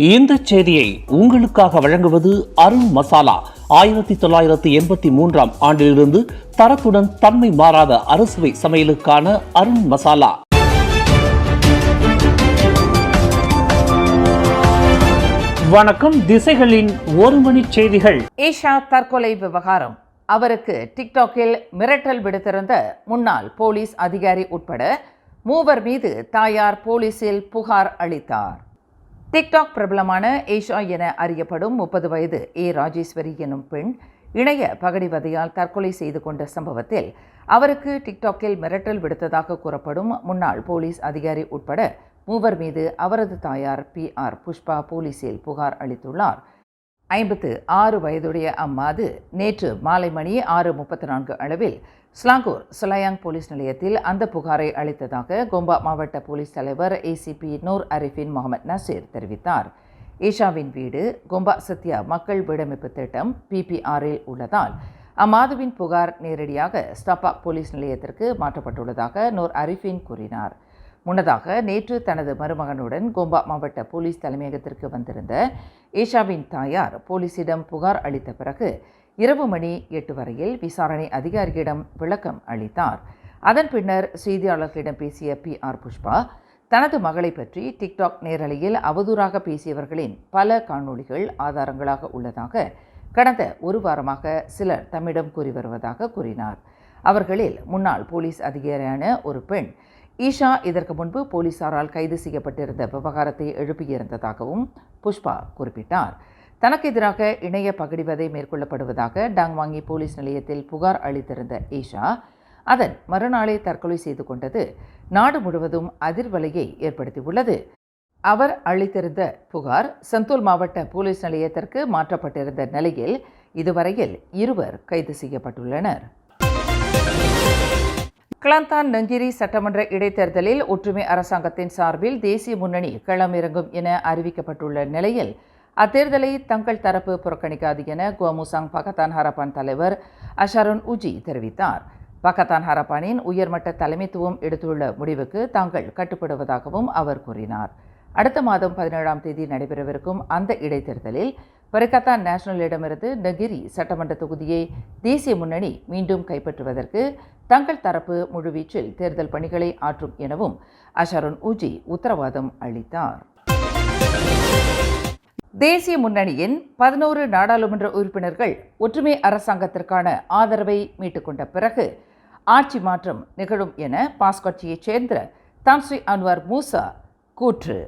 இந்த செய்தியை உங்களுக்காக வழங்குவது அருண் மசாலா. 1983 ஆண்டிலிருந்து தரத்துடன் தன்மை மாறாத அறுசுவை சமையலுக்கான அருண் மசாலா. வணக்கம். திசைகளின் ஒரு மணி செய்திகள். ஈஷா தற்கொலை விவகாரம். அவருக்கு டிக்டாக்கில் மிரட்டல் விடுத்திருந்த முன்னாள் போலீஸ் அதிகாரி உட்பட 3 மீது தாயார் போலீசில் புகார் அளித்தார். டிக்டாக் பிரபலமான ஈஷா என அறியப்படும் 30 வயது ராஜேஸ்வரி எனும் பெண் இணைய பகடிவதையால் தற்கொலை செய்து கொண்ட சம்பவத்தில் அவருக்கு டிக்டாக்கில் மிரட்டல் விடுத்ததாக கூறப்படும் முன்னாள் போலீஸ் அதிகாரி உட்பட 3 மீது அவரது தாயார் PR புஷ்பா போலீசில் புகார் அளித்துள்ளார். 56 வயதுடைய அம்மாது நேற்று மாலை மணி 6:34 அளவில் ஸ்லாங்கூர் சுலையாங் போலீஸ் நிலையத்தில் அந்த புகாரை அளித்ததாக கோம்பா மாவட்ட போலீஸ் தலைவர் ACP நூர் அரிஃபின் முகமது நசீர் தெரிவித்தார். ஈஷாவின் வீடு கோம்பா சத்யா மக்கள் வீடமைப்பு திட்டம் PPRல் உள்ளதால் அம்மாதுவின் புகார் நேரடியாக ஸ்டாபாக் போலீஸ் நிலையத்திற்கு மாற்றப்பட்டுள்ளதாக நூர் அரிஃபின் கூறினார். முன்னதாக நேற்று தனது மருமகனுடன் கோம்பா மாவட்ட போலீஸ் தலைமையகத்திற்கு வந்திருந்த ஈஷாவின் தாயார் போலீசிடம் புகார் அளித்த பிறகு இரவு மணி 8 வரையில் விசாரணை அதிகாரியிடம் விளக்கம் அளித்தார். அதன் பின்னர் செய்தியாளர்களிடம் பேசிய PR புஷ்பா தனது மகளை பற்றி டிக்டாக் நேரலையில் அவதூறாக பேசியவர்களின் பல காணொளிகள் ஆதாரங்களாக உள்ளதாக கடந்த 1 வாரமாக சிலர் தம்மிடம் கூறி வருவதாக கூறினார். அவர்களில் முன்னாள் போலீஸ் அதிகாரியான ஒரு பெண் ஈஷா இதற்கு முன்பு போலீசாரால் கைது செய்யப்பட்டிருந்த விவகாரத்தை எழுப்பியிருந்ததாகவும் புஷ்பா குறிப்பிட்டார். தனக்கு எதிராக இணைய பகடிவதை மேற்கொள்ளப்படுவதாக டாங்வாங்கி போலீஸ் நிலையத்தில் புகார் அளித்திருந்த ஈஷா அதன் மறுநாளே தற்கொலை செய்து கொண்டது நாடு முழுவதும் அதிர்வலையை ஏற்படுத்தியுள்ளது. அவர் அளித்திருந்த புகார் சந்தூல் மாவட்ட போலீஸ் நிலையத்திற்கு மாற்றப்பட்டிருந்த நிலையில் இதுவரையில் 2 கைது செய்யப்பட்டுள்ளனர். கிளாந்தான் நங்கிரி சட்டமன்ற இடைத்தேர்தலில் ஒற்றுமை அரசாங்கத்தின் சார்பில் தேசிய முன்னணி களமிறங்கும் என அறிவிக்கப்பட்டுள்ள நிலையில் அத்தேர்தலை தங்கள் தரப்பு புறக்கணிக்காது என குவாமுசாங் பகத்தான் ஹரப்பான் தலைவர் அஷாருன் உஜி தெரிவித்தார். பகத்தான் ஹரப்பானின் உயர்மட்ட தலைமைத்துவம் எடுத்துள்ள முடிவுக்கு தாங்கள் கட்டுப்படுவதாகவும் அவர் கூறினார். அடுத்த மாதம் 17ஆம் தேதி நடைபெறவிருக்கும் அந்த இடைத்தேர்தலில் பரிகத்தான் நேஷனலிடமிருந்து நகிரி சட்டமன்ற தொகுதியை தேசிய முன்னணி மீண்டும் கைப்பற்றுவதற்கு தங்கள் தரப்பு முழுவீச்சில் தேர்தல் பணிகளை ஆற்றும் எனவும் அஷாருன் உஜி உத்தரவாதம் அளித்தார். தேசிய முன்னணியின் 11 நாடாளுமன்ற உறுப்பினர்கள் ஒற்றுமை அரசாங்கத்திற்கான ஆதரவை மீட்டுக்கொண்ட பிறகு ஆட்சி மாற்றம் நிகழும் என பாஸ் கட்சியைச் சேர்ந்த தான்ஸ்ரீ அன்வார் மூசா கூற்று.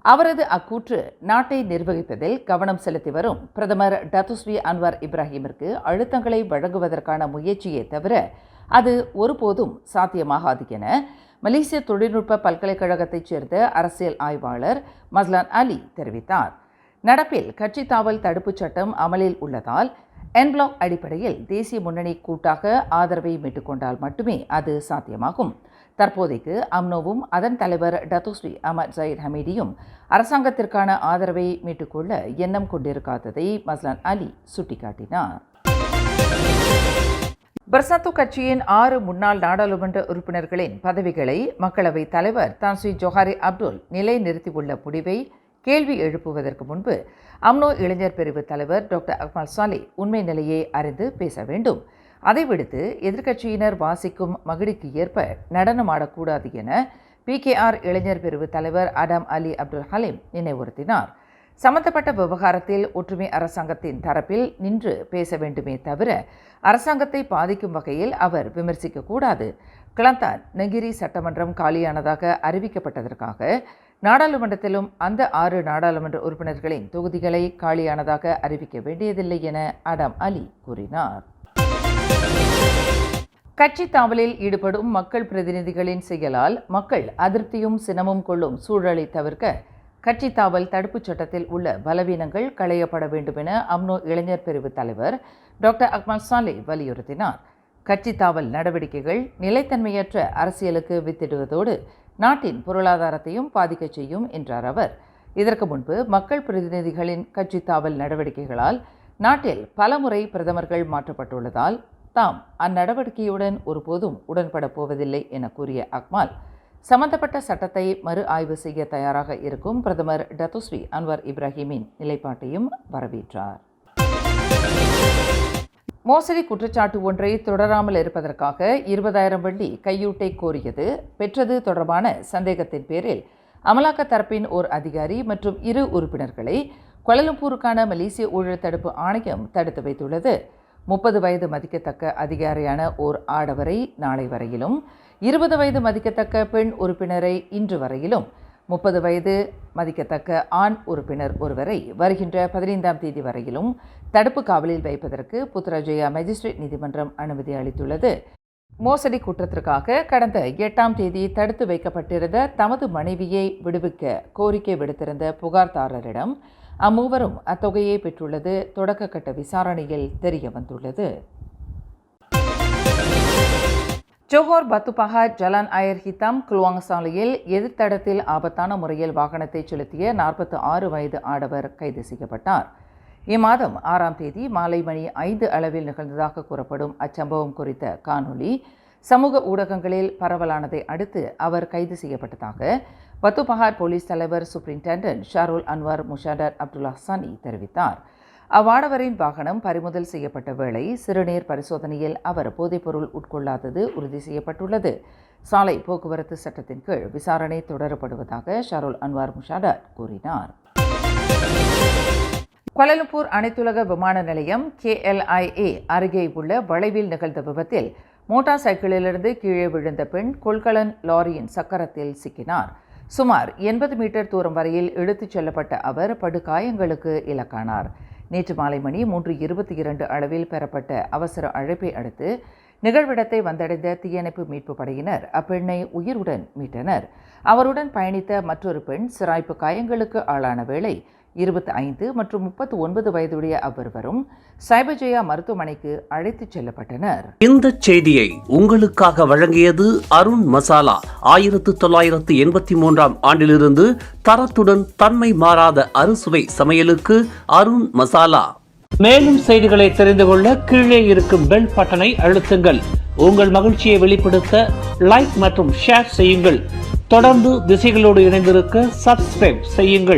அவரது அக்கூற்று நாட்டை நிர்வகிப்பதில் கவனம் செலுத்தி வரும் பிரதமர் டத்துஸ்ரீ அன்வார் இப்ராஹிமிற்கு அழுத்தங்களை வழங்குவதற்கான முயற்சியே தவிர அது ஒருபோதும் சாத்தியமாகாது என மலேசிய தொழில்நுட்ப பல்கலைக்கழகத்தைச் சேர்ந்த அரசியல் ஆய்வாளர் மஸ்லான் அலி தெரிவித்தார். நடப்பில் கட்சி தாவல் தடுப்புச் சட்டம் அமலில் உள்ளதால் என் பிளாக் அடிப்படையில் தேசிய முன்னணி கூட்டாக ஆதரவை மீட்டுக்கொண்டால் மட்டுமே அது சாத்தியமாகும். தற்போதைக்கு அம்னோவும் அதன் தலைவர் டத்துஸ்ரீ அஹமத் ஜயீத் ஹமீடியும் அரசாங்கத்திற்கான ஆதரவை மீட்டுக்கொள்ள எண்ணம் கொண்டிருக்காததை மஸ்லான் அலி சுட்டிக்காட்டினார். பர்சாத்து கட்சியின் 6 முன்னாள் நாடாளுமன்ற உறுப்பினர்களின் பதவிகளை மக்களவைத் தலைவர் தான்ஸ்ரீ ஜோஹாரி அப்துல் நிலைநிறுத்தியுள்ள முடிவை கேள்வி எழுப்புவதற்கு முன்பு அம்னோ இளைஞர் பிரிவு தலைவர் டாக்டர் அக்மல் சாலே உண்மை நிலையை அறிந்து பேச வேண்டும். அதை விடுத்து எதிர்க்கட்சியினர் வாசிக்கும் மகிழ்ச்சிக்கு ஏற்ப நடனமாடக்கூடாது என PKR இளைஞர் பிரிவு தலைவர் அடாம் அலி அப்துல் ஹலீம் நினைவுறுத்தினார். சம்பந்தப்பட்ட விவகாரத்தில் ஒற்றுமை அரசாங்கத்தின் தரப்பில் நின்று பேச வேண்டுமே தவிர அரசாங்கத்தை பாதிக்கும் வகையில் அவர் விமர்சிக்கக்கூடாது. கிளாந்தான் நங்கிரி சட்டமன்றம் காலியானதாக அறிவிக்கப்பட்டதற்காக நாடாளுமன்றத்திலும் அந்த 6 நாடாளுமன்ற உறுப்பினர்களின் தொகுதிகளை காலியானதாக அறிவிக்க வேண்டியதில்லை என அடாம் அலி கூறினார். கட்சி தாவலில் ஈடுபடும் மக்கள் பிரதிநிதிகளின் செயலால் மக்கள் அதிருப்தியும் சினமும் கொள்ளும் சூழலை தவிர்க்க கட்சி தாவல் தடுப்புச் சட்டத்தில் உள்ள பலவீனங்கள் களையப்பட வேண்டும் என அம்னோ இளைஞர் பிரிவு தலைவர் டாக்டர் அக்மல் சாலே வலியுறுத்தினார். கட்சி தாவல் நடவடிக்கைகள் நிலைத்தன்மையற்ற அரசியலுக்கு வித்திடுவதோடு நாட்டின் பொருளாதாரத்தையும் பாதிக்கச் செய்யும் என்றார் அவர். இதற்கு முன்பு மக்கள் பிரதிநிதிகளின் கட்சி தாவல் நடவடிக்கைகளால் நாட்டில் பலமுறை பிரதமர்கள் மாற்றப்பட்டுள்ளதால் தாம் அந்நடவடிக்கையுடன் ஒருபோதும் உடன்பட போவதில்லை என கூறிய அக்மால் சம்பந்தப்பட்ட சட்டத்தை மறு ஆய்வு செய்ய தயாராக இருக்கும் பிரதமர் டத்துஸ்ரீ அன்வர் இப்ராஹிமின் நிலைப்பாட்டையும் வரவேற்றார். மோசடி குற்றச்சாட்டு ஒன்றை தொடராமல் இருப்பதற்காக 20,000 வெள்ளி கையூட்டை கோரியது பெற்றது தொடர்பான சந்தேகத்தின் பேரில் அமலாக்க தரப்பின் ஓர் அதிகாரி மற்றும் 2 உறுப்பினர்களை கோலாலம்பூருக்கான மலேசிய ஊழல் தடுப்பு ஆணையம் தடுத்து வைத்துள்ளது. 30 வயது மதிக்கத்தக்க அதிகாரியான ஓர் ஆடவரை நாளை வரையிலும், 20 வயது மதிக்கத்தக்க பெண் உறுப்பினரை இன்று வரையிலும், 30 வயது மதிக்கத்தக்க ஆண் உறுப்பினர் ஒருவரை வருகின்ற 15ஆம் தேதி வரையிலும் தடுப்பு காவலில் வைப்பதற்கு புத்ராஜயா மேஜிஸ்ட்ரேட் நீதிமன்றம் அனுமதி அளித்துள்ளது. மோசடி குற்றத்திற்காக கடந்த 8ஆம் தேதி தடுத்து வைக்கப்பட்டிருந்த தமது மனைவியை விடுவிக்க கோரிக்கை விடுத்திருந்த புகார்தாரரிடம் அம்மூவரும் அத்தொகையை பெற்றுள்ளது தொடக்க கட்ட விசாரணையில் தெரிய வந்துள்ளது. ஜோஹர் பத்துபஹாட் ஜலான் அயர் ஹிதாம் குலுவாங் சாலையில் எதிர்த்தடத்தில் ஆபத்தான முறையில் வாகனத்தை செலுத்திய 46 வயது ஆடவர் கைது செய்யப்பட்டார். இம்மாதம் 6ஆம் தேதி மாலை மணி 5 அளவில் நிகழ்ந்ததாக கூறப்படும் அச்சம்பவம் குறித்த காணொளி சமூக ஊடகங்களில் பரவலானதை அடுத்து அவர் கைது செய்யப்பட்டதாக பத்துபஹாட் போலீஸ் தலைவர் சூப்பரிண்டென்டென்ட் ஷாருல் அன்வார் முஷாடர் அப்துல்லா சனி தெரிவித்தார். அவ்வாடவரின் வாகனம் பறிமுதல் செய்யப்பட்ட வேளை சிறுநீர் பரிசோதனையில் அவர் போதைப்பொருள் உட்கொள்ளாதது உறுதி செய்யப்பட்டுள்ளது. சாலை போக்குவரத்து சட்டத்தின் கீழ் விசாரணை தொடரப்படுவதாக ஷாருல் அன்வார் முஷாடர் கூறினார். கோலாலம்பூர் அனைத்துலக விமான நிலையம் KLIA அருகே உள்ள வளைவில் நிகழ்ந்த விபத்தில் மோட்டார் சைக்கிளிலிருந்து கீழே விழுந்த பெண் கொள்கலன் லாரியின் சக்கரத்தில் சிக்கினார். சுமார் 80 மீட்டர் தூரம் வரையில் இழுத்துச் செல்லப்பட்ட அவர் படுகாயங்களுக்கு இலக்கானார். நேற்று மாலை மணி 3:22 அளவில் பெறப்பட்ட அவசர அழைப்பை அடுத்து நிகழ்விடத்தை வந்தடைந்த தீயணைப்பு மீட்பு படையினர் அப்பெண்ணை உயிருடன் மீட்டனர். அவருடன் பயணித்த மற்றொரு பெண் சிராய்ப்பு காயங்களுக்கு ஆளான வேளை 25 மற்றும் 39 வயதுடைய அவ்வருவரும் சைபஜயா மருத்துவமனைக்கு அழைத்துச் செல்லப்பட்டனர். இந்த செய்தியை உங்களுக்காக வழங்கியது அருண் மசாலா. 1983ஆம் ஆண்டிலிருந்து தரத்துடன் தன்மை மாறாத அறுசுவை சமையலுக்கு அருண் மசாலா. மேலும் செய்திகளை தெரிந்து கொள்ள கீழே இருக்கும் பெல் பட்டனை அழுத்துங்கள். உங்கள் மகிழ்ச்சியை வெளிப்படுத்த லைக் மற்றும் ஷேர் செய்யுங்கள். தொடர்ந்து திசைகளோடு இணைந்திருக்க சப்ஸ்கிரைப் செய்யுங்கள்.